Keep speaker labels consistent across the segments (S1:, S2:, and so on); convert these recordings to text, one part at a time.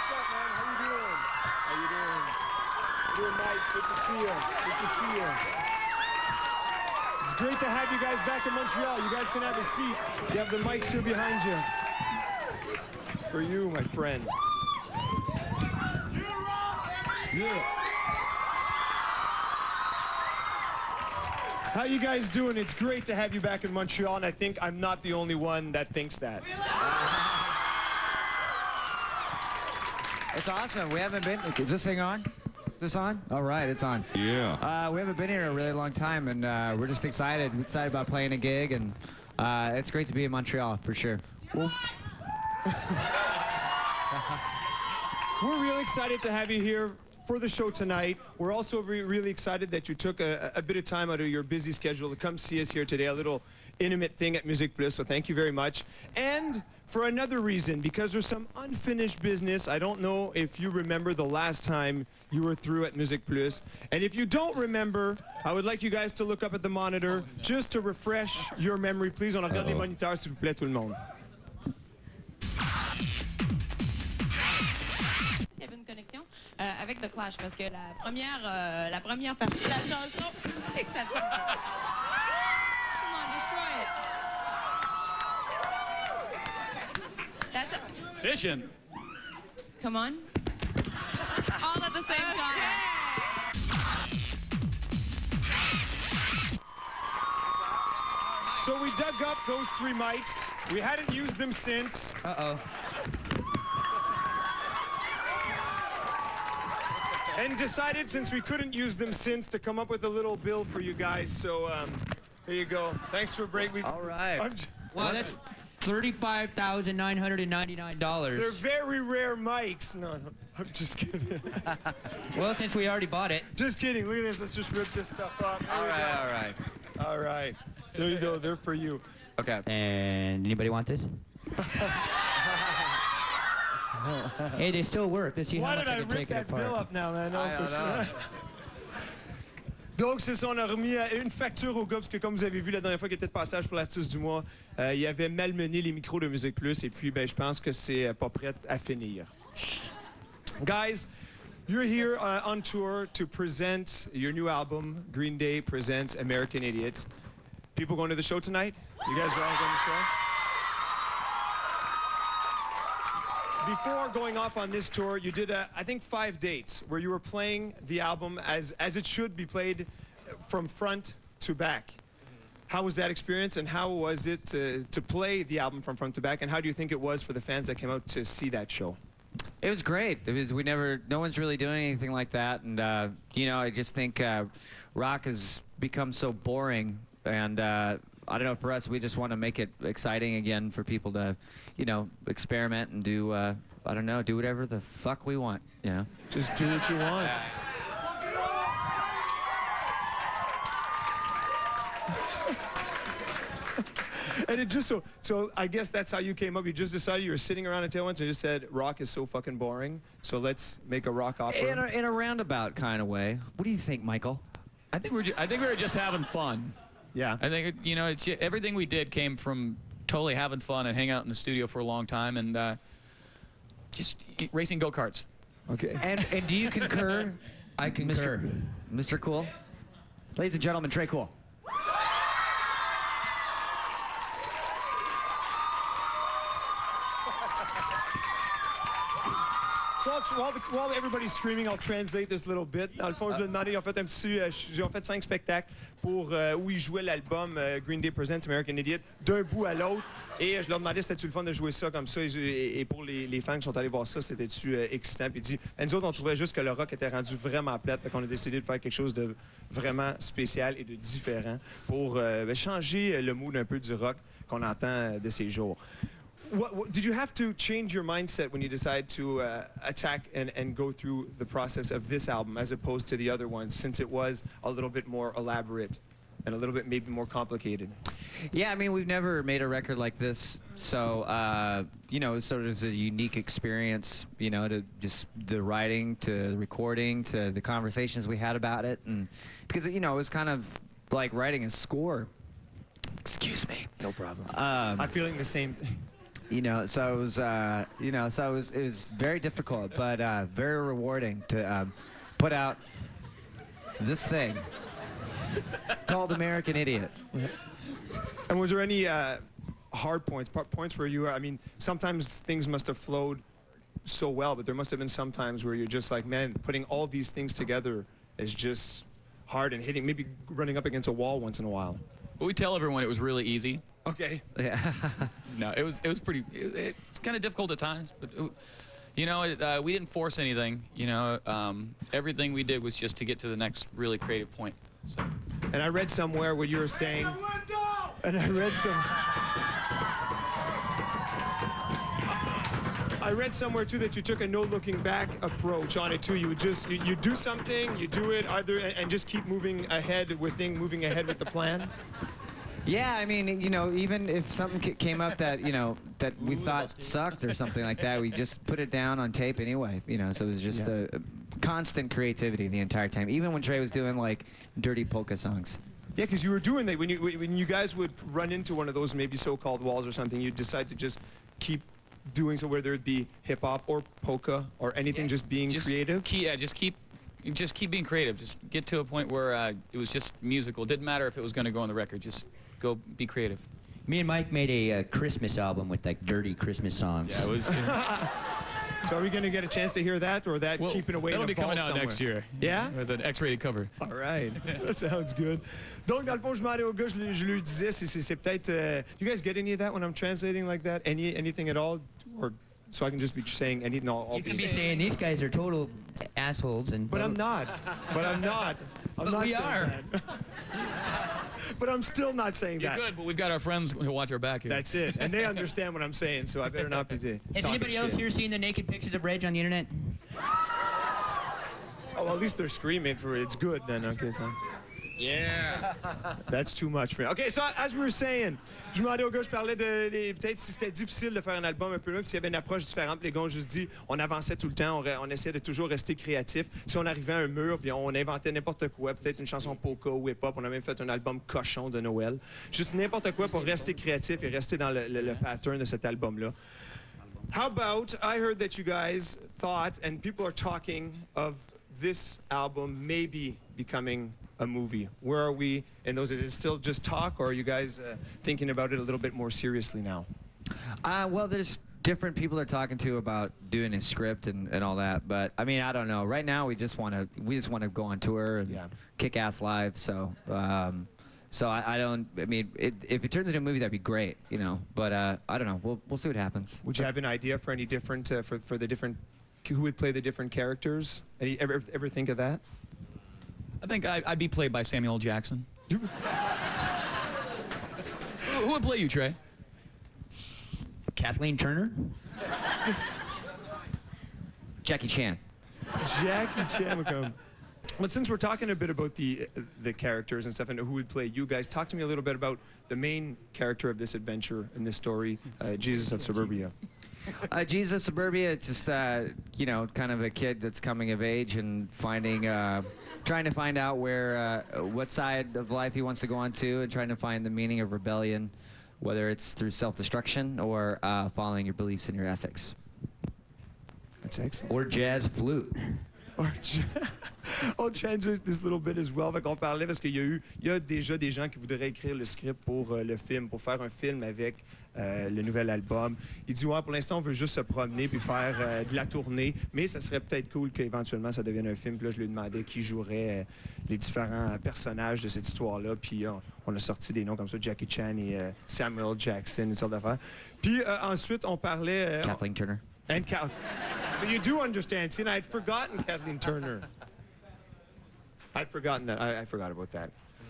S1: What's up, man? How you doing? How you doing? How you doing, Mike? Good to see you. Good to see you. It's great to have you guys back in Montreal. You guys can have a seat. You have the mics here behind you. For you, my friend. Yeah. How you guys doing? It's great to have you back in Montreal, and I think I'm not the only one that thinks that.
S2: It's awesome. We haven't been... Is this thing on? Is this on? All right, it's on.
S3: Yeah.
S2: We haven't been here in a really long time, and we're just excited. We're excited about playing a gig, and it's great to be in Montreal, for sure.
S1: Well, we're really excited to have you here for the show tonight. We're also really excited that you took a bit of time out of your busy schedule to come see us here today, a little intimate thing at MusiquePlus, so thank you very much. And for another reason, because there's some unfinished business. I don't know if you remember the last time you were through at MusiquePlus. And if you don't remember, I would like you guys to look up at the monitor just to refresh your memory. Please, on regarde les moniteurs, s'il vous plaît, tout le monde.
S4: Avec The Clash, parce que la première partie de la chanson, c'est que ça fait... Come on, destroy it. That's it.
S5: Fishing.
S4: Come on. All at the same time.
S1: So we dug up those 3 mics. We hadn't used them since.
S2: Uh-oh.
S1: And decided, since we couldn't use them since, to come up with a little bill for you guys. So, here you go. Thanks for a break.
S2: All right.
S6: Wow, that's $35,999.
S1: They're very rare mics. No, I'm just kidding.
S6: Well, since we already bought it.
S1: Just kidding. Look at this. Let's just rip this stuff off.
S2: All right.
S1: All right. There you go. They're for you.
S2: Okay.
S6: And anybody want this? Hey, they still work. Let's see
S1: Why
S6: how much
S1: did
S6: I
S1: I
S6: can
S1: rip
S6: take it
S1: that
S6: apart.
S1: bill up now, man? No,
S2: I don't know.
S1: Donc, c'est ça, on a remis une facture au gars, parce que comme vous avez vu la dernière fois qu'il était de passage pour l'artiste du mois, il avait malmené les micros de MusiquePlus, et puis ben, je pense que c'est pas prêt à finir. Guys, you're here on tour to present your new album, Green Day Presents American Idiot. People going to the show tonight? You guys are all going to the show? Before going off on this tour, you did, I think, 5 dates where you were playing the album as it should be played from front to back. How was that experience, and how was it to play the album from front to back, and how do you think it was for the fans that came out to see that show?
S2: It was great. No one's really doing anything like that, and you know, I just think rock has become so boring, and I don't know, for us, we just want to make it exciting again for people to, you know, experiment and do, I don't know, do whatever the fuck we want, you know?
S1: Just do what you want. And it just so I guess that's how you came up. You just decided you were sitting around a table once and just said, rock is so fucking boring, so let's make a rock opera.
S2: In a roundabout kind of way. What do you think, Michael?
S5: I think we were just having fun.
S1: Yeah.
S5: I think, you know, it's everything we did came from totally having fun and hang out in the studio for a long time and just racing go-karts.
S1: Okay.
S2: And do you concur?
S6: I concur.
S2: Mr. Cool? Ladies and gentlemen, Trey Cool.
S1: So while everybody's screaming, I'll translate this little bit. Dans le fond, je lui ai demandé, ils ont fait un petit, ils ont fait 5 spectacles pour où ils jouaient l'album Green Day Presents American Idiot d'un bout à l'autre. Et je leur demandais si c'était-tu le fun de jouer ça comme ça. Et pour les fans qui sont allés voir ça, c'était-tu excitant. Puis il dit, nous autres, on trouvait juste que le rock était rendu vraiment plate. Fait qu'on a décidé de faire quelque chose de vraiment spécial et de différent pour changer le mood un peu du rock qu'on entend de ces jours. What, did you have to change your mindset when you decided to attack and go through the process of this album as opposed to the other ones, since it was a little bit more elaborate and a little bit maybe more complicated?
S2: Yeah, I mean, we've never made a record like this, so, you know, it sort of is a unique experience, you know, to just the writing, to the recording, to the conversations we had about it, and because, you know, it was kind of like writing a score. Excuse me.
S1: No problem. I'm feeling the same thing.
S2: You know, so it was, it was very difficult, but very rewarding to put out this thing called American Idiot.
S1: And was there any hard points, points where you were, I mean, sometimes things must have flowed so well, but there must have been some times where you're just like, man, putting all these things together is just hard and hitting, maybe running up against a wall once in a while.
S5: But we tell everyone it was really easy.
S1: Okay.
S2: Yeah.
S5: No, it was pretty. It's kind of difficult at times, but you know, we didn't force anything. You know, everything we did was just to get to the next really creative point. So.
S1: And I read somewhere where you were saying, and I read somewhere too that you took a no-looking back approach on it too. You would just you do something, you do it either, and just keep moving ahead with the plan.
S2: Yeah, I mean, you know, even if something came up that, you know, that we thought sucked or something like that, we just put it down on tape anyway, you know, so it was just a constant creativity the entire time, even when Trey was doing, like, dirty polka songs.
S1: Yeah, because you were doing that when you guys would run into one of those maybe so-called walls or something, you'd decide to just keep doing so, whether it be hip-hop or polka or anything, just being creative?
S5: Just keep being creative. Just get to a point where it was just musical. It didn't matter if it was going to go on the record. Just go be creative.
S6: Me and Mike made a Christmas album with like dirty Christmas songs.
S5: Yeah, it was.
S1: So are we going to get a chance to hear that, or that keeping away in a vault
S5: that'll be coming out
S1: somewhere?
S5: next year.
S1: Yeah?
S5: With an X-rated cover.
S1: All right. That sounds good. Donc, dans le fond, je demandais au gars, je lui disais, c'est peut-être... you guys get any of that when I'm translating like that? Anything at all? Or so I can just be saying anything?
S6: You can be saying these guys are total assholes and...
S1: But I'm not. But I'm not. I'm not
S6: we
S1: saying
S6: are.
S1: that. But I'm still not saying
S5: You're
S1: that.
S5: good, but we've got our friends who watch our back here.
S1: That's it. And they understand what I'm saying, so I better not be
S6: Has anybody else here seen the naked pictures of Reg on the internet?
S1: Oh, well, at least they're screaming for it. It's good then. Okay, so.
S5: Yeah.
S1: That's too much for me. Okay, so as we were saying, je me demandais aux gars, je parlais de peut-être si c'était difficile de faire un album un peu long, puis s'il y avait une approche différente. Les gars ont juste dit, on avançait tout le temps, on essayait de toujours rester créatif. Si on arrivait à un mur, puis on inventait n'importe quoi, peut-être une chanson polka ou hip-hop, on a même fait un album cochon de Noël. Juste n'importe quoi pour rester créatif et rester dans le pattern de cet album-là. How about, I heard that you guys thought, and people are talking of this album maybe becoming a movie. Where are we in those? Is it still just talk, or are you guys thinking about it a little bit more seriously now?
S2: Well, there's different people are talking to about doing a script and all that, but I mean, I don't know. Right now, we just want to go on tour and kick ass live. So, I don't. I mean, if it turns into a movie, that'd be great, you know. But I don't know. We'll see what happens.
S1: Would you have an idea for any different for the different who would play the different characters? Ever think of that?
S5: I think I'd be played by Samuel L. Jackson. Who would play you, Trey?
S6: Kathleen Turner?
S2: Jackie Chan.
S1: Jackie Chan would come. But since we're talking a bit about the characters and stuff and who would play you guys, talk to me a little bit about the main character of this adventure in this story, Jesus of Suburbia.
S2: Jesus of Suburbia, just you know, kind of a kid that's coming of age and finding, trying to find out where, what side of life he wants to go on to, and trying to find the meaning of rebellion, whether it's through self-destruction or following your beliefs and your ethics.
S1: That's excellent.
S6: Or jazz flute.
S1: On change this little bit as well. Fait qu'on parlait parce qu'il y a déjà des gens qui voudraient écrire le script pour le film, pour faire un film avec le nouvel album. Il dit ouais, pour l'instant on veut juste se promener puis faire de la tournée, mais ça serait peut-être cool qu'éventuellement ça devienne un film. Puis là je lui demandais qui jouerait les différents personnages de cette histoire-là. Puis on a sorti des noms comme ça, Jackie Chan et Samuel Jackson, une sorte d'affaire. Puis ensuite on parlait.
S2: Kathleen Turner.
S1: And so you do understand. See, and I'd forgotten Kathleen Turner. I'd forgotten that. I forgot about that.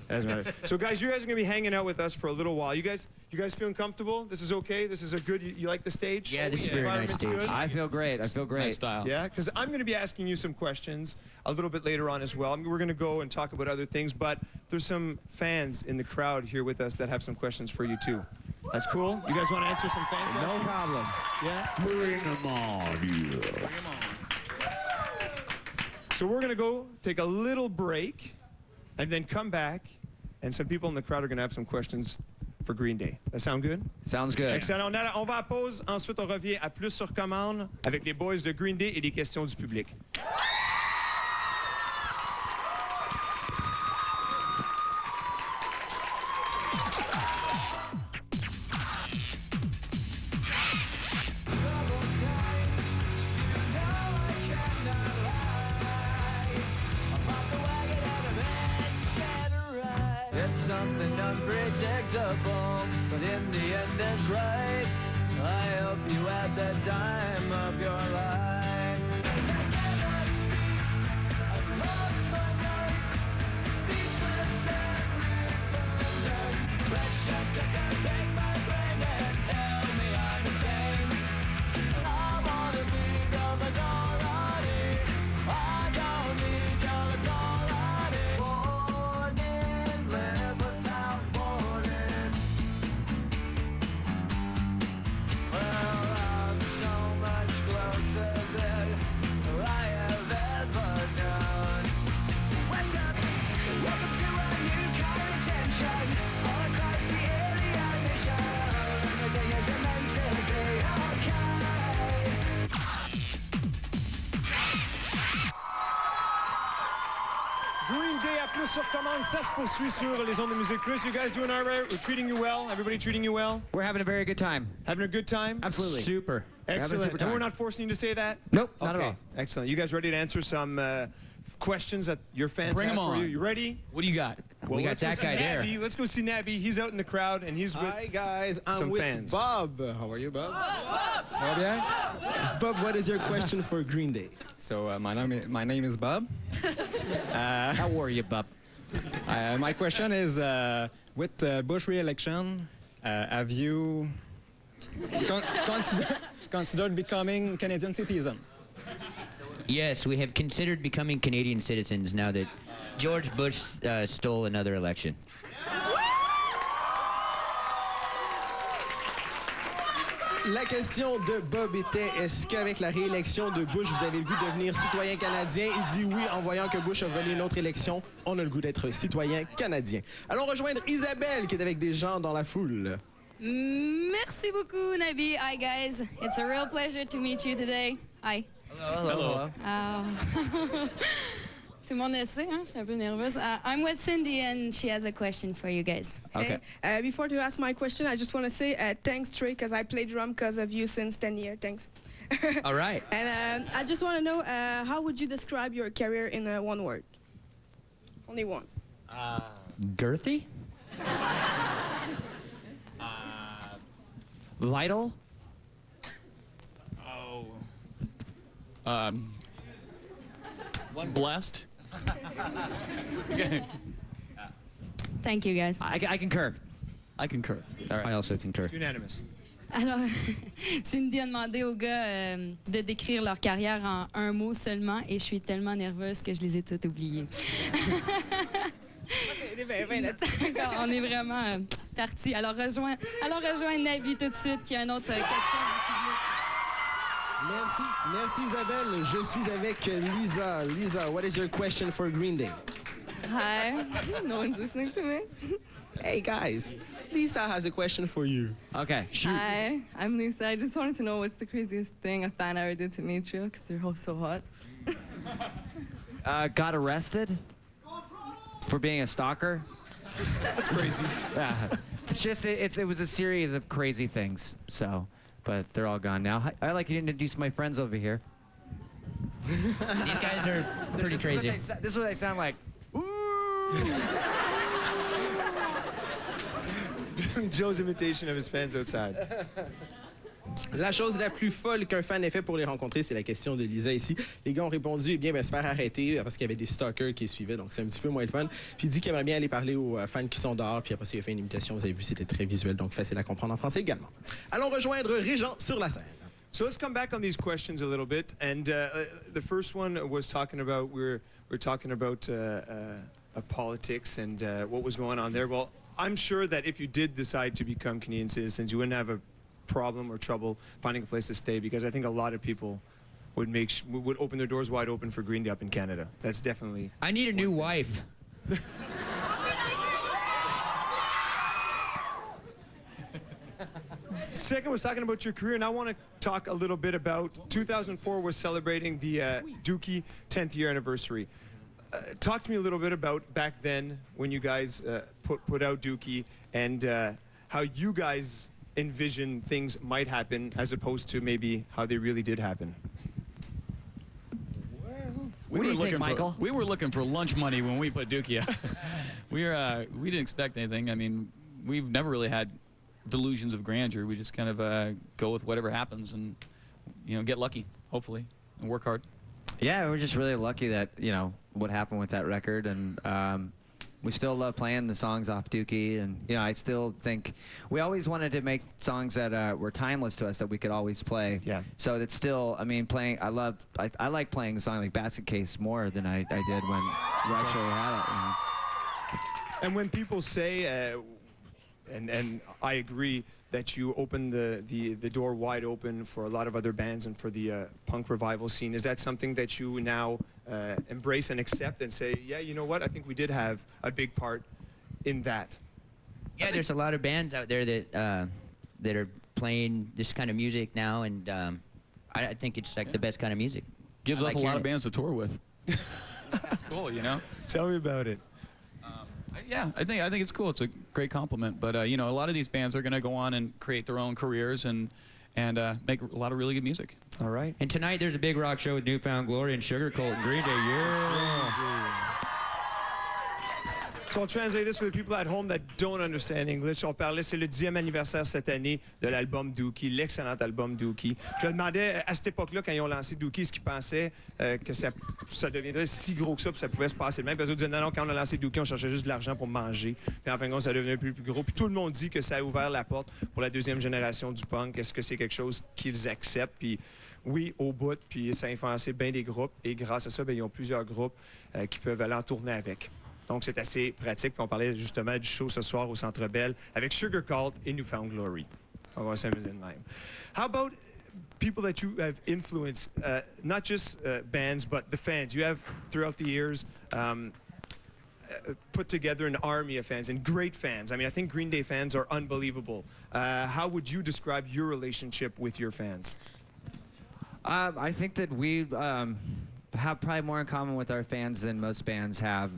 S1: Doesn't matter. So, guys, you guys are going to be hanging out with us for a little while. You guys feeling comfortable? This is okay? This is a good... You like the stage?
S6: Yeah, this is a very nice stage.
S1: Good?
S2: I feel great. I feel great.
S5: Nice style.
S1: Yeah, because I'm going to be asking you some questions a little bit later on as well. I mean, we're going to go and talk about other things, but there's some fans in the crowd here with us that have some questions for you, too. That's cool? You guys want to answer some fan questions?
S2: No problem.
S1: Yeah?
S6: Bring them on,
S1: So we're going to go take a little break and then come back, and some people in the crowd are going to have some questions for Green Day. That sound good?
S2: Sounds good.
S1: Excellent. On va à pause. Ensuite, on revient à Plus sur commande avec les boys de Green Day et des questions du public.
S2: Something unpredictable, but in the end it's right. I hope you had the time of your life. I cannot speak, I've lost my voice, speechless and redundant. Pressure can break my brain and tell me I'm insane. I wanna be the majority, I don't need your authority. Born in live without warning. Well, I'm so much closer than I have ever known. Wake up, welcome to a new kind of tension. All across the alien mission. Everything isn't meant to be okay.
S1: Green Day à Plus sur commande, ça se poursuit sur les ondes de MusiquePlus. You guys doing all right? We're treating you well? Everybody treating you well?
S2: We're having a very good time.
S1: Having a good time?
S2: Absolutely.
S6: Super.
S1: Excellent.
S2: super
S1: And
S2: time.
S1: we're not forcing you to say that?
S2: Nope, not at
S1: Okay.
S2: all.
S1: Excellent. You guys ready to answer some questions that your fans
S5: Bring
S1: have
S5: 'em
S1: for
S5: on.
S1: you? You ready?
S5: What do you got?
S1: Well,
S6: We got
S1: let's go
S6: that
S1: see
S6: guy there.
S1: Nabby. Let's go see Nabby. He's out in the crowd, and he's with...
S3: Hi guys, I'm
S1: some
S3: with
S1: fans.
S3: Bob. How are you, Bob? Bob, what is your question for Green Day?
S7: So my name is Bob.
S2: How are you, bub?
S7: My question is, with Bush re-election, have you considered becoming Canadian citizen?
S6: Yes, we have considered becoming Canadian citizens now that George Bush stole another election.
S3: La question de Bob était, est-ce qu'avec la réélection de Bush, vous avez le goût de devenir citoyen canadien? Il dit oui, en voyant que Bush a volé une autre élection, on a le goût d'être citoyen canadien. Allons rejoindre Isabelle, qui est avec des gens dans la foule.
S8: Merci beaucoup, Nabi. Hi, guys. It's a real pleasure to meet you today. Hi.
S2: Hello.
S8: Tout le monde le sait, hein? Je suis un peu nerveuse. I'm with Cindy, and she has a question for you guys.
S2: Okay.
S9: Before to ask my question, I just want to say thanks, Trey, because I play drum because of you since 10 years. Thanks.
S6: All right.
S9: And I just want to know, how would you describe your career in one word? Only one.
S6: Girthy?
S2: Vital?
S5: Blessed.
S8: Thank you, guys.
S2: I concur.
S5: I concur.
S6: I also concur.
S1: Unanimous.
S8: Alors, Cindy a demandé aux gars de décrire leur carrière en un mot seulement, et je suis tellement nerveuse que je les ai toutes oubliées. D'accord, on est vraiment partis. Alors, rejoins Nabi tout de suite, qui a une autre question du public.
S3: Merci Isabelle. Je suis avec Lisa. Lisa, what is your question for Green Day?
S9: Hi. No one's listening to me.
S3: Hey guys, Lisa has a question for you.
S2: Okay, shoot.
S9: Hi, I'm Lisa. I just wanted to know what's the craziest thing a fan ever did to meet you, because you're so hot.
S2: Got arrested for being a stalker.
S1: That's crazy.
S2: Yeah. It's just, it was a series of crazy things, so, but they're all gone now. I'd like to introduce my friends over here.
S6: These guys are pretty crazy.
S2: This is what they sound like.
S1: Joe's imitation of his fans outside.
S3: La chose la plus folle qu'un fan ait fait pour les rencontrer, c'est la question de Lisa ici. Les gars ont répondu, eh bien, se faire arrêter parce qu'il y avait des stalkers qui suivaient, donc c'est un petit peu moins le fun. Puis il dit qu'il aimerait bien aller parler aux fans qui sont dehors, puis après ça, il a fait une imitation, vous avez vu, c'était très visuel, donc facile à comprendre en français également. Allons rejoindre Régent sur la scène.
S1: So let's come back on these questions a little bit. And the first one was talking about, we're talking about politics and what was going on there. Well, I'm sure that if you did decide to become Canadian citizens, you wouldn't have a problem or trouble finding a place to stay, because I think a lot of people would would open their doors wide open for Green Day up in Canada. That's definitely...
S6: I need a new wife.
S1: Second was talking about your career, and I want to talk a little bit about 2004 was celebrating the Dookie 10th year anniversary. Talk to me a little bit about back then when you guys put out Dookie and how you guys envision things might happen as opposed to maybe how they really did happen.
S5: We were looking for lunch money when we put Dookie out. we didn't expect anything. I mean, we've never really had delusions of grandeur. We just kind of go with whatever happens and, you know, get lucky, hopefully, and work hard.
S2: Yeah, we're just really lucky that, you know, what happened with that record, and we still love playing the songs off Dookie, and, you know, I still think we always wanted to make songs that were timeless to us that we could always play.
S1: Yeah.
S2: So it's still, I mean, I like playing a song like Basket Case more than I did when we actually had it. You know?
S1: And when people say, and I agree, that you opened the door wide open for a lot of other bands and for the punk revival scene. Is that something that you now embrace and accept and say, yeah, you know what, I think we did have a big part in that?
S6: Yeah, there's a lot of bands out there that are playing this kind of music now, and I think it's like the best kind of music.
S5: Gives us a lot of bands to tour with. Cool, you know?
S1: Tell me about it.
S5: Yeah, I think it's cool. It's a great compliment. But you know, a lot of these bands are going to go on and create their own careers and make a lot of really good music.
S1: All right.
S6: And tonight there's a big rock show with Newfound Glory and Sugar Cult and Green Day. Yeah.
S1: So I'll translate this for the people at home that don't understand English. On parlait, c'est le 10e anniversaire cette année de l'album Dookie, l'excellent album Dookie. Je demandais à cette époque-là, quand ils ont lancé Dookie, ce qu'ils pensaient que ça deviendrait si gros que ça, puis ça pouvait se passer de même. Puis eux autres disaient non, quand on a lancé Dookie, on cherchait juste de l'argent pour manger. Puis en fin de compte, ça devenait plus gros. Puis tout le monde dit que ça a ouvert la porte pour la deuxième génération du punk. Est-ce que c'est quelque chose qu'ils acceptent? Puis oui, au bout, puis ça a influencé bien des groupes. Et grâce à ça, bien, ils ont plusieurs groupes qui peuvent aller en tournée avec. Donc, c'est assez pratique. Puis on parlait justement du show ce soir au Centre Bell avec Sugar Cult et Newfound Glory. On va s'amuser de même. How about people that you have influenced, not just bands, but the fans? You have, throughout the years, put together an army of fans and great fans. I mean, I think Green Day fans are unbelievable. How would you describe your relationship with your fans?
S2: I think that we have probably more in common with our fans than most bands have.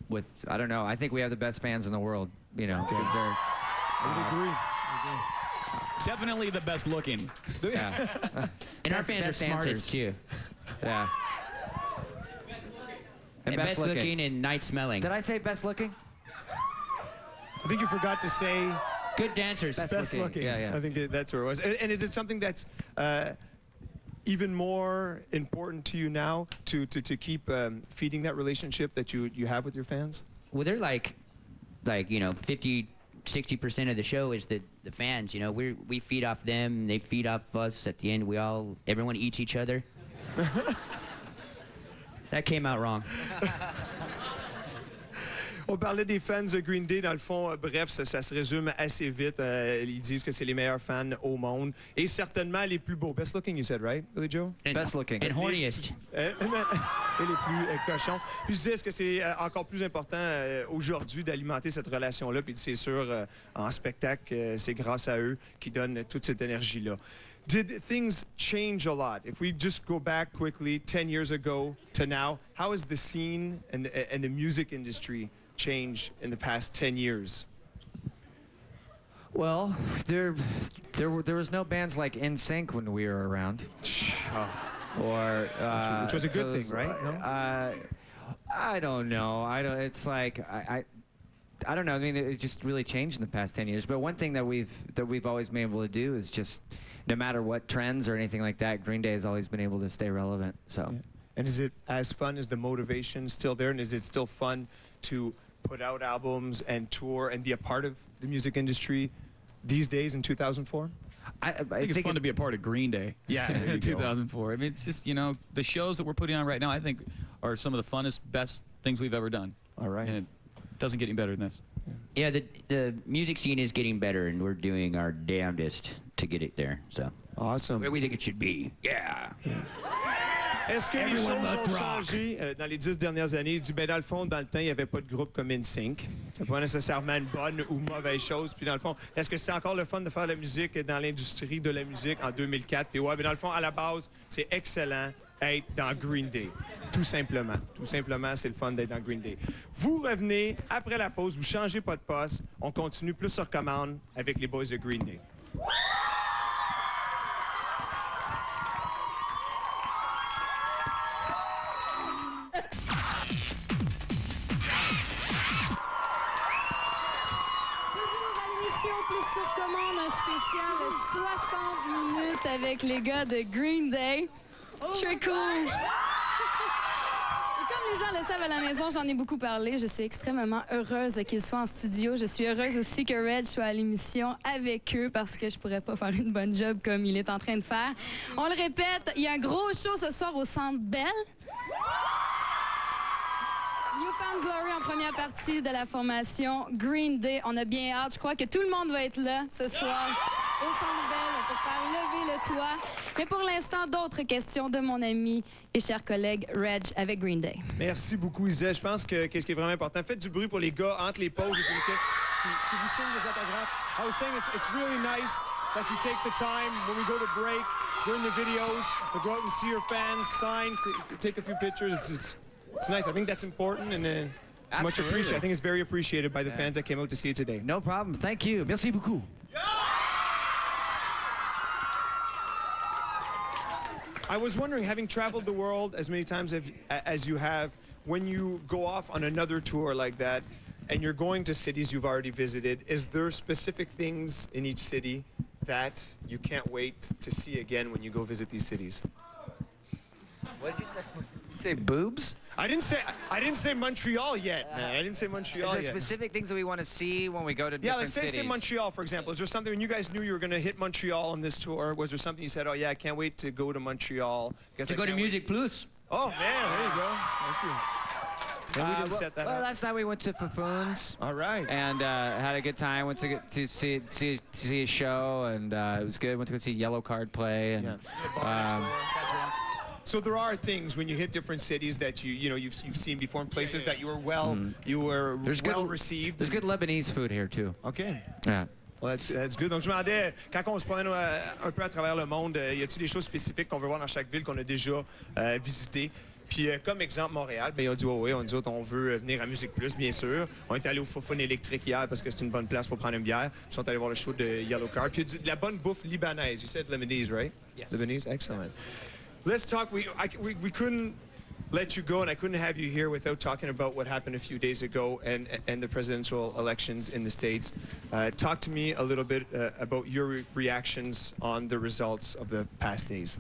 S2: With, I don't know, I think we have the best fans in the world, you know, because they're...
S1: I would agree.
S5: Definitely the best looking.
S2: Yeah.
S6: And our fans are smartest too.
S2: Yeah.
S6: And best looking and nice smelling.
S2: Did I say best looking?
S1: I think you forgot to say...
S6: Good dancers.
S1: Best looking.
S2: Yeah, yeah.
S1: I think that's where it was. And is it something that's even more important to you now to keep feeding that relationship that you have with your fans?
S6: Well, they're like you know, 50-60% of the show is the fans. You know, we feed off them, they feed off us. At the end, everyone eats each other. That came out wrong.
S1: On parlait des fans de Green Day, dans le fond, bref, ça se résume assez vite. Ils disent que c'est les meilleurs fans au monde. Et certainement les plus beaux. Best looking, you said, right, Billie Joe?
S2: Best looking.
S6: And horniest.
S1: Et les plus cochons. Puis je dis, est-ce que c'est encore plus important aujourd'hui d'alimenter cette relation-là? Puis c'est sûr, en spectacle, c'est grâce à eux qui donnent toute cette énergie-là. Did things change a lot? If we just go back quickly, 10 years ago to now, how has the scene and the music industry changed in the past 10 years?
S2: Well, there was no bands like NSYNC when we were around. Or
S1: which was a good thing, right? No?
S2: I don't know. It's like I don't know. I mean, it just really changed in the past 10 years. But one thing that we've always been able to do is just, no matter what trends or anything like that, Green Day has always been able to stay relevant. So.
S1: Yeah. And is it as fun? Is the motivation still there? And is it still fun to put out albums and tour and be a part of the music industry these days in 2004?
S5: I think it's fun to be a part of Green Day.
S1: Yeah,
S5: in 2004. I mean, it's just, you know, the shows that we're putting on right now, I think, are some of the funnest, best things we've ever done.
S1: All right.
S5: And it doesn't get any better than this.
S6: Yeah, the music scene is getting better, and we're doing our damnedest to get it there. So
S1: awesome.
S6: Where we think it should be. Yeah.
S1: Est-ce que les choses ont changé dans les 10 dernières années? Il dit, ben, dans le fond, dans le temps, il n'y avait pas de groupe comme NSYNC. C'est pas nécessairement une bonne ou mauvaise chose. Puis dans le fond, est-ce que c'est encore le fun de faire de la musique dans l'industrie de la musique en 2004? Puis ouais, mais dans le fond, à la base, c'est excellent être dans Green Day. Tout simplement. Tout simplement, c'est le fun d'être dans Green Day. Vous revenez après la pause, vous changez pas de poste. On continue plus sur commande avec les boys de Green Day.
S8: Plus sur commande, un spécial 60 minutes avec les gars de Green Day. Très cool! Et comme les gens le savent à la maison, j'en ai beaucoup parlé. Je suis extrêmement heureuse qu'ils soient en studio. Je suis heureuse aussi que Reg soit à l'émission avec eux parce que je pourrais pas faire une bonne job comme il est en train de faire. On le répète, il y a un gros show ce soir au Centre Bell. Newfound Glory en première partie de la formation Green Day. On a bien hâte. Je crois que tout le monde va être là ce soir au Centre Bell pour faire lever le toit. Mais pour l'instant, d'autres questions de mon ami et cher collègue Reg avec Green Day.
S1: Merci beaucoup, Isée. Je pense que qu'est-ce qui est vraiment important, faites du bruit pour les gars entre les pauses. Puis vous signez des autographes. I was saying it's really nice that you take the time when we go to break during the videos to go out and see your fans, sign, to take a few pictures. It's nice. I think that's important, and it's much appreciated. I think it's very appreciated by the fans that came out to see it today.
S2: No problem. Thank you. Merci beaucoup.
S1: I was wondering, having traveled the world as many times as you have, when you go off on another tour like that, and you're going to cities you've already visited, is there specific things in each city that you can't wait to see again when you go visit these cities?
S2: What did you say? You say boobs?
S1: I didn't say Montreal yet, man. I didn't say Montreal
S2: yet.
S1: Is there
S2: specific things that we want to see when we go to different cities?
S1: Say Montreal, for example. Is there something, when you guys knew you were going to hit Montreal on this tour, was there something you said, oh yeah, I can't wait to go to Montreal?
S6: To go to MusiquePlus.
S1: Oh man, there you go. Thank you. And we didn't set that up.
S2: Last night we went to Fuffoon's.
S1: All right.
S2: And had a good time. Went to see a show, and it was good. Went to go see Yellow Card play. And,
S1: So there are things when you hit different cities that you've seen before in places that you were well received.
S2: There's good Lebanese food here too.
S1: Okay.
S2: Yeah.
S1: Well, that's good. Donc je me demandais, quand on se promène un peu à travers le monde, y a-t-il des choses spécifiques qu'on veut voir dans chaque ville qu'on a déjà visité? Puis comme exemple Montréal, ben ils ont dit oui, nous autres on veut venir à MusiquePlus, bien sûr. On est allé au Fofone électrique hier parce que c'est une bonne place pour prendre une bière. Ils sont allés voir le show de Yellow Card. Puis de la bonne bouffe libanaise. You said Lebanese, right?
S6: Yes.
S1: Lebanese, excellent. Let's talk. We couldn't let you go, and I couldn't have you here without talking about what happened a few days ago and the presidential elections in the States. Talk to me a little bit about your reactions on the results of the past days.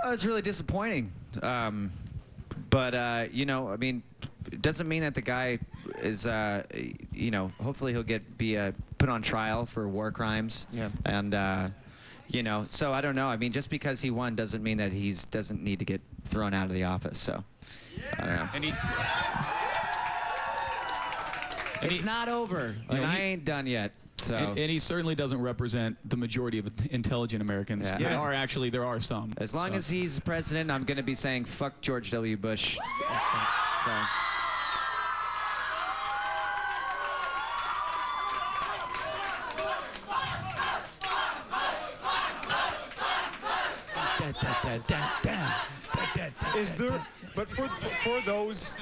S2: Oh, it's really disappointing. But I mean, it doesn't mean that the guy is, hopefully he'll be put on trial for war crimes.
S1: Yeah.
S2: And, so I don't know. I mean, just because he won doesn't mean that he doesn't need to get thrown out of the office. So, I don't know.
S5: And
S2: it's not over, and I ain't done yet. So.
S5: And he certainly doesn't represent the majority of intelligent Americans.
S2: Yeah.
S5: There are some.
S2: As long as he's president, I'm going to be saying fuck George W. Bush. So.
S1: Is there? But for those,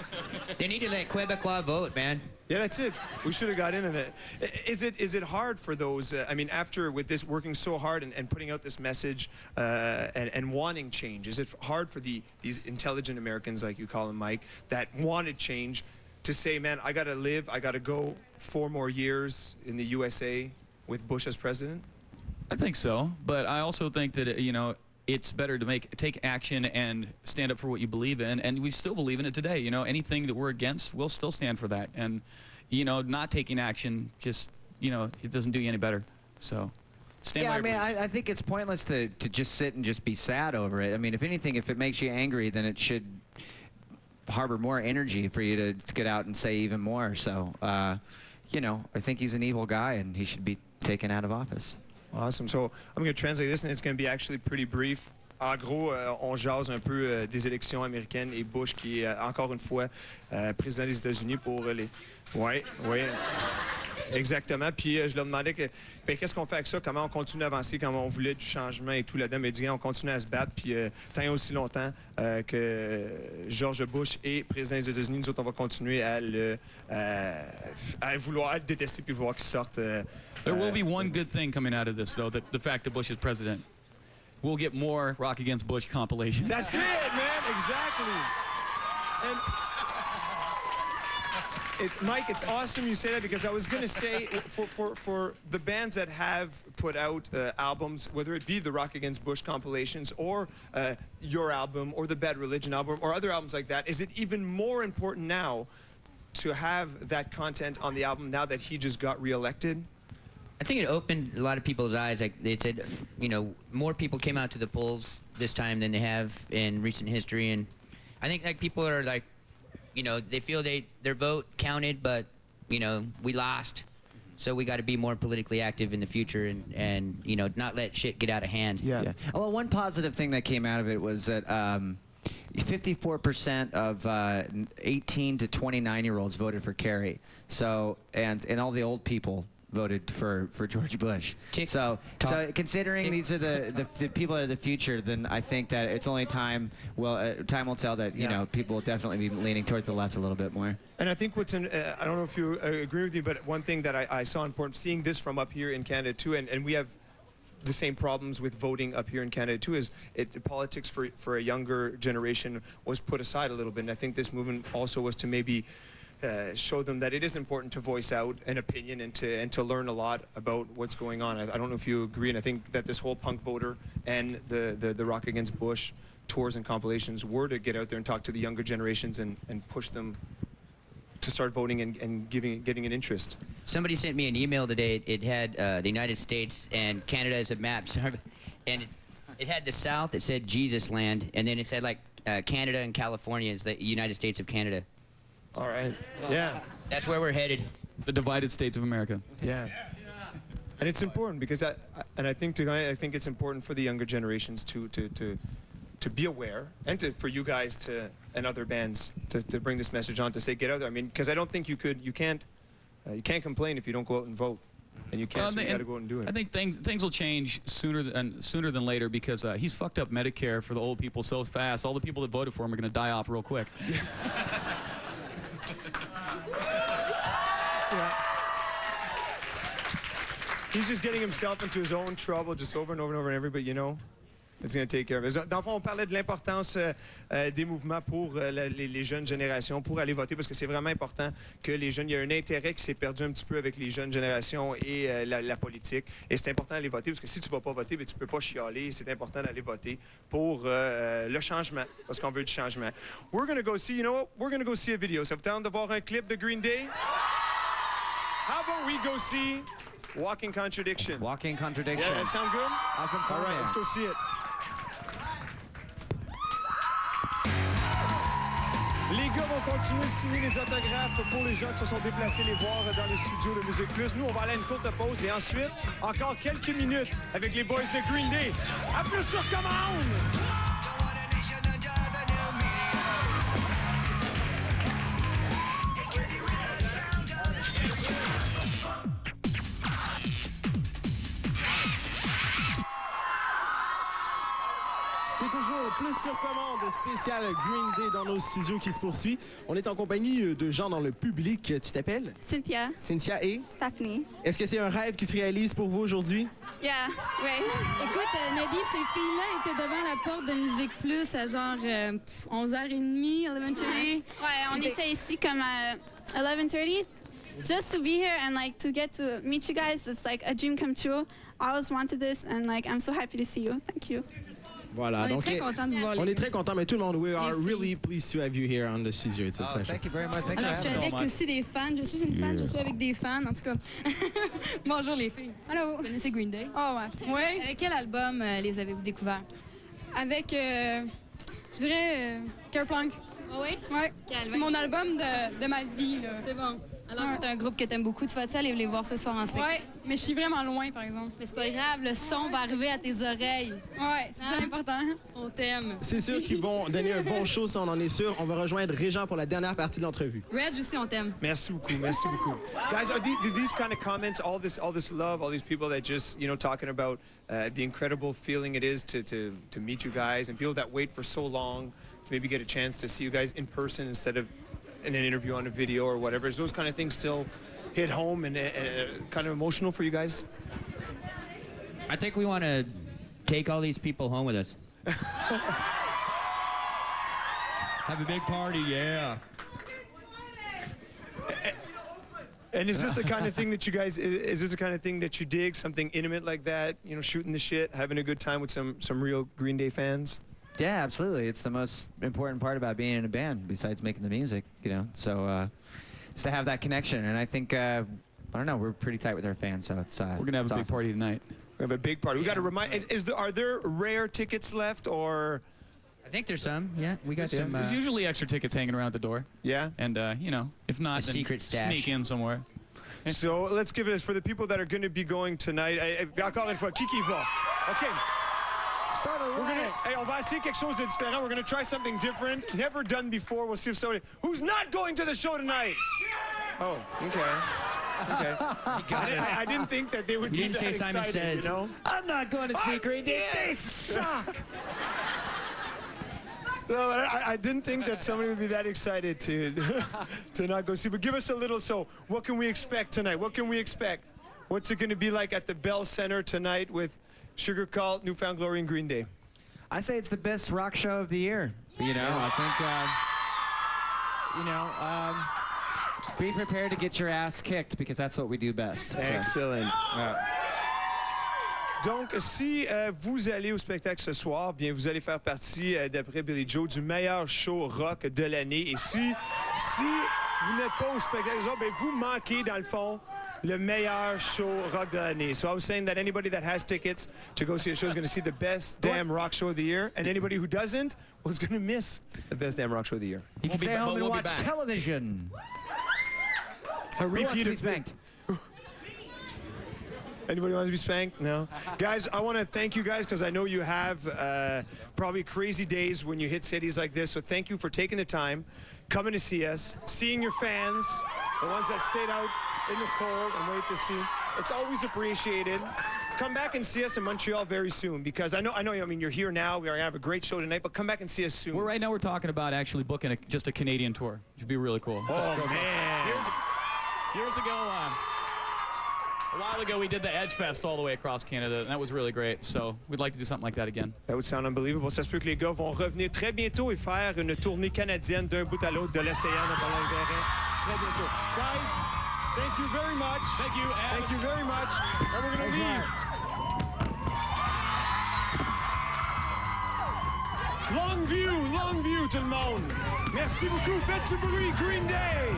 S6: they need to let Quebecois vote, man.
S1: Yeah, that's it. We should have got into that. Is it hard for those? I mean, after with this working so hard and putting out this message and wanting change, is it hard for these intelligent Americans, like you call them, Mike, that wanted change, to say, man, I got to live, I got to go 4 more years in the USA with Bush as president?
S5: I think so, but I also think that it's better to take action and stand up for what you believe in, and we still believe in it today. Anything that we're against, we'll still stand for that. And not taking action just it doesn't do you any better. So stand by.
S2: Yeah, I mean, I think it's pointless to just sit and just be sad over it. I mean, if anything, if it makes you angry, then it should harbor more energy for you to get out and say even more. So I think he's an evil guy and he should be taken out of office.
S1: Awesome. So I'm going to translate this, and it's going to be actually pretty brief. En gros, on jase un peu des élections américaines et Bush qui est encore une fois président des États-Unis pour les... Oui, oui. Exactement. Puis je leur demandais qu'est-ce qu'on fait avec ça, comment on continue d'avancer, comment on voulait du changement et tout là-dedans. Mais dit, on continue à se battre. Puis tant et aussi longtemps que George Bush est président des États-Unis, nous autres, on va continuer à le détester puis vouloir qu'il sorte.
S5: There will be one good thing coming out of this, though, the fact that Bush is president. We'll get more Rock Against Bush compilations.
S1: That's it, man. Exactly. And Mike, it's awesome you say that because I was going to say for the bands that have put out albums, whether it be the Rock Against Bush compilations or your album or the Bad Religion album or other albums like that, is it even more important now to have that content on the album now that he just got reelected?
S6: I think it opened a lot of people's eyes. Like it said, you know, more people came out to the polls this time than they have in recent history, and I think like people are like, you know, they feel their vote counted, but you know, we lost, so we got to be more politically active in the future and you know, not let shit get out of hand.
S2: Yeah. Oh, well, one positive thing that came out of it was that 54% of 18 to 29-year-olds voted for Kerry. So and all the old people voted for George Bush. So considering these are the people of the future, then I think that it's only time will tell that you know, people will definitely be leaning towards the left a little bit more.
S1: And I think what's in, I don't know if you agree with me, but one thing that I saw important, seeing this from up here in Canada too, and we have the same problems with voting up here in Canada too, is politics for a younger generation was put aside a little bit, and I think this movement also was to maybe show them that it is important to voice out an opinion and to learn a lot about what's going on. I don't know if you agree, and I think that this whole punk voter and the Rock Against Bush tours and compilations were to get out there and talk to the younger generations and push them to start voting and getting an interest.
S6: Somebody sent me an email today. It had the United States and Canada as a map, and it had the South. It said Jesus Land, and then it said like Canada and California is the United States of Canada.
S1: All right. Yeah.
S6: That's where we're headed.
S5: The divided states of America.
S1: Yeah. And it's important because I think it's important for the younger generations to be aware and for you guys and other bands to bring this message on, to say get out there. I mean, because I don't think you can't complain if you don't go out and vote. And you can't, so you got to go out and do it.
S5: I think things will change sooner than later because he's fucked up Medicare for the old people so fast. All the people that voted for him are going to die off real quick.
S1: Yeah. He's just getting himself into his own trouble just over and over and over and everybody, you know, it's going to take care of it. Dans le fond, on parlait de l'importance des mouvements pour les jeunes générations, pour aller voter, parce que c'est vraiment important que les jeunes, il y a un intérêt qui s'est perdu un petit peu avec les jeunes générations et la politique. Et c'est important d'aller voter, parce que si tu ne vas pas voter, ben, tu ne peux pas chialer. C'est important d'aller voter pour le changement, parce qu'on veut du changement. We're going to go see, you know what? We're going to go see a video. Ça vous tente de voir un clip de Green Day? How about we go see Walking Contradiction?
S2: Walking Contradiction.
S1: Yeah, that sound good? All right, let's go see it. Les gars vont continuer de signer les autographes pour les gens qui se sont déplacés les voir dans les studios de MusiquePlus. Nous, on va aller à une courte pause et ensuite, encore quelques minutes avec les boys de Green Day. À plus sur commande!
S3: C'est toujours plus sur commande spécial Green Day dans nos studios qui se poursuit. On est en compagnie de gens dans le public. Tu t'appelles?
S9: Cynthia.
S3: Cynthia et?
S9: Stephanie.
S3: Est-ce que c'est un rêve qui se réalise pour vous aujourd'hui?
S9: Yeah, oui.
S8: Écoute, Nabi, ces filles-là étaient devant la porte de MusiquePlus à genre 11h30, 11:30.
S9: Ouais, on était ici comme à 11:30. Just to be here and like to get to meet you guys, it's like a dream come true. I always wanted this and like I'm so happy to see you. Thank you.
S3: Voilà,
S8: On est
S3: donc
S8: très contents de vous voir.
S3: on est très contents, mais tout le monde, we are really pleased to have you here on the studio. It's a pleasure.
S2: Thank you very much. Thanks
S8: Alors, je
S2: for
S8: suis
S2: having
S8: avec
S2: us.
S8: aussi des fans. Je suis une fan, je suis avec des fans, en tout cas. Bonjour les filles.
S9: Allô.
S8: Vous connaissez Green Day?
S9: Oh ouais. Oui.
S8: Avec quel album les avez-vous découverts?
S9: Avec, je dirais, Kerplunk.
S8: Oh oui?
S9: Ouais. C'est mon album de ma vie, là.
S8: C'est bon. Alors, c'est un groupe que t'aimes beaucoup. Tu vas-tu aller les voir ce soir en spectacle?
S10: Ouais, mais je suis vraiment loin, par exemple.
S8: Mais c'est pas grave, le son va arriver à tes oreilles.
S10: Ouais, c'est important.
S8: On t'aime.
S3: C'est sûr qu'ils vont donner un bon show, ça, on en est sûr. On va rejoindre Régent pour la dernière partie de l'entrevue.
S8: Reg aussi, on t'aime.
S1: Merci beaucoup, merci beaucoup. Guys, are these kind of comments, all this love, all these people that just, talking about the incredible feeling it is to meet you guys and people that wait for so long to maybe get a chance to see you guys in person instead of in an interview on a video or whatever. Is those kind of things still hit home and kind of emotional for you guys?
S6: I think we want to take all these people home with us. Have a big party, yeah.
S1: And is this the kind of thing that you guys, is this the kind of thing that you dig, something intimate like that, shooting the shit, having a good time with some real Green Day fans?
S2: Yeah, absolutely. It's the most important part about being in a band, besides making the music, So it's to have that connection. And I think, I don't know, we're pretty tight with our fans, so it's
S5: we're going to have a big party tonight.
S1: We have a big party. We got to remind, are there rare tickets left, or?
S6: I think there's some, yeah. We got some.
S5: There's usually extra tickets hanging around the door.
S1: Yeah?
S5: And, if not, then
S6: secret stash.
S5: Sneak in somewhere.
S1: So let's give it for the people that are going to be going tonight. Encore une fois, qui va? Okay. On va essayer quelque chose de différent. We're going to try something different, never done before. We'll see if somebody who's not going to the show tonight. Oh, okay. I didn't think that they would be that excited,
S2: I'm not going to see Green Day. They suck.
S1: No, I didn't think that somebody would be that excited to not go see. But give us a little. So, what can we expect tonight? What can we expect? What's it going to be like at the Bell Center tonight with Sugar Cult, Newfound Glory, and Green Day?
S2: I say it's the best rock show of the year. I think, be prepared to get your ass kicked because that's what we do best.
S1: Excellent. Donc, si vous allez au spectacle ce soir, bien, vous allez faire partie, d'après Billie Joe, du meilleur show rock de l'année. Et si vous n'êtes pas au spectacle, bien, vous manquez, dans le fond, le meilleur show rock de l'année. So I was saying that anybody that has tickets to go see a show is going to see the best damn rock show of the year, and anybody who doesn't is going to miss the best damn rock show of the year.
S2: You can stay home and watch television.
S1: A repeat of
S2: spanked.
S1: Anybody want to be spanked? No? Guys, I want to thank you guys because I know you have probably crazy days when you hit cities like this. So thank you for taking the time, coming to see us, seeing your fans, the ones that stayed out in the cold and wait to see. It's always appreciated. Come back and see us in Montreal very soon because I know. I mean, you're here now. We're going to have a great show tonight, but come back and see us soon.
S5: Right now we're talking about actually booking just a Canadian tour. It should be really cool.
S1: Oh, man.
S5: Years ago, a while ago, we did the Edge Fest all the way across Canada, and that was really great. So we'd like to do something like that again.
S1: That would sound unbelievable. Ça se peut que les gars vont revenir très bientôt et faire une tournée canadienne d'un bout à l'autre de l'océan dans le terrain. Très bientôt. Guys, thank you very much.
S5: Thank you, Ed.
S1: Thank you very much. And we're going to leave. Longview, tout le monde. Merci beaucoup. Faites du bruit, Green Day.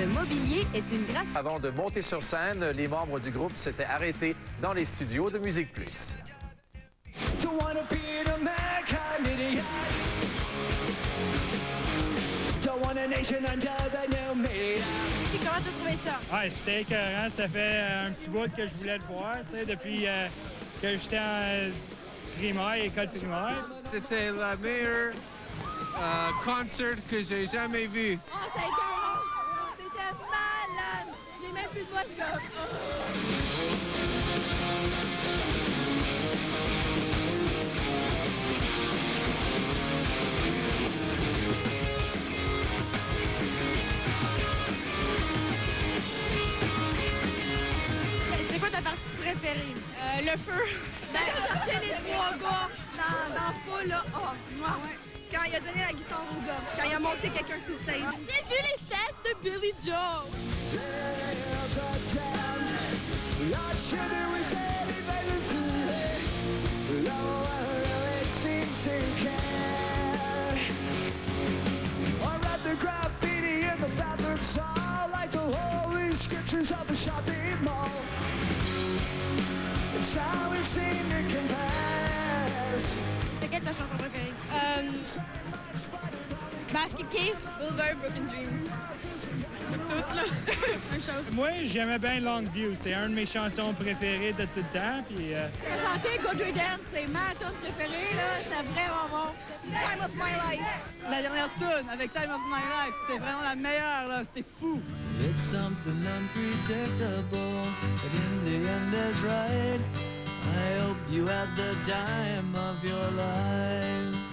S11: Le mobilier est une grâce.
S12: Avant de monter sur scène, les membres du groupe s'étaient arrêtés dans les studios de MusiquePlus.
S13: Comment tu as trouvé ça?
S14: Ouais, c'était écœurant. Ça fait un petit bout que je voulais te voir, tu sais, depuis que j'étais en primaire, école primaire.
S15: C'était la meilleure concert que j'ai jamais vu.
S13: Oh, c'était écœurant! C'était malade! J'ai même plus de voix, je suis comme... C'est quoi ta partie préférée?
S10: Le feu.
S13: D'aller chercher les trois gars dans la foule, là. Oh, moi, ouais. Quand il a donné la guitare au gars, quand il a monté quelqu'un sur le stage.
S10: J'ai vu les fesses de Billie Joe.
S13: C'est quelle ta chanson préférée?
S10: Basket Case, Boulevard Broken Dreams.
S13: Toutes, là. Même chose.
S14: Moi, j'aimais bien Longview. C'est une de mes chansons préférées de tout le temps. Puis,
S10: J'ai chanté Go Do It Dance, c'est ma tune préférée, là. C'était vraiment bon.
S13: Time of my life.
S10: La dernière tune avec Time of My Life, c'était vraiment la meilleure, là. C'était fou.
S16: It's something unpredictable, but in the end is right. I hope you had the time of your life.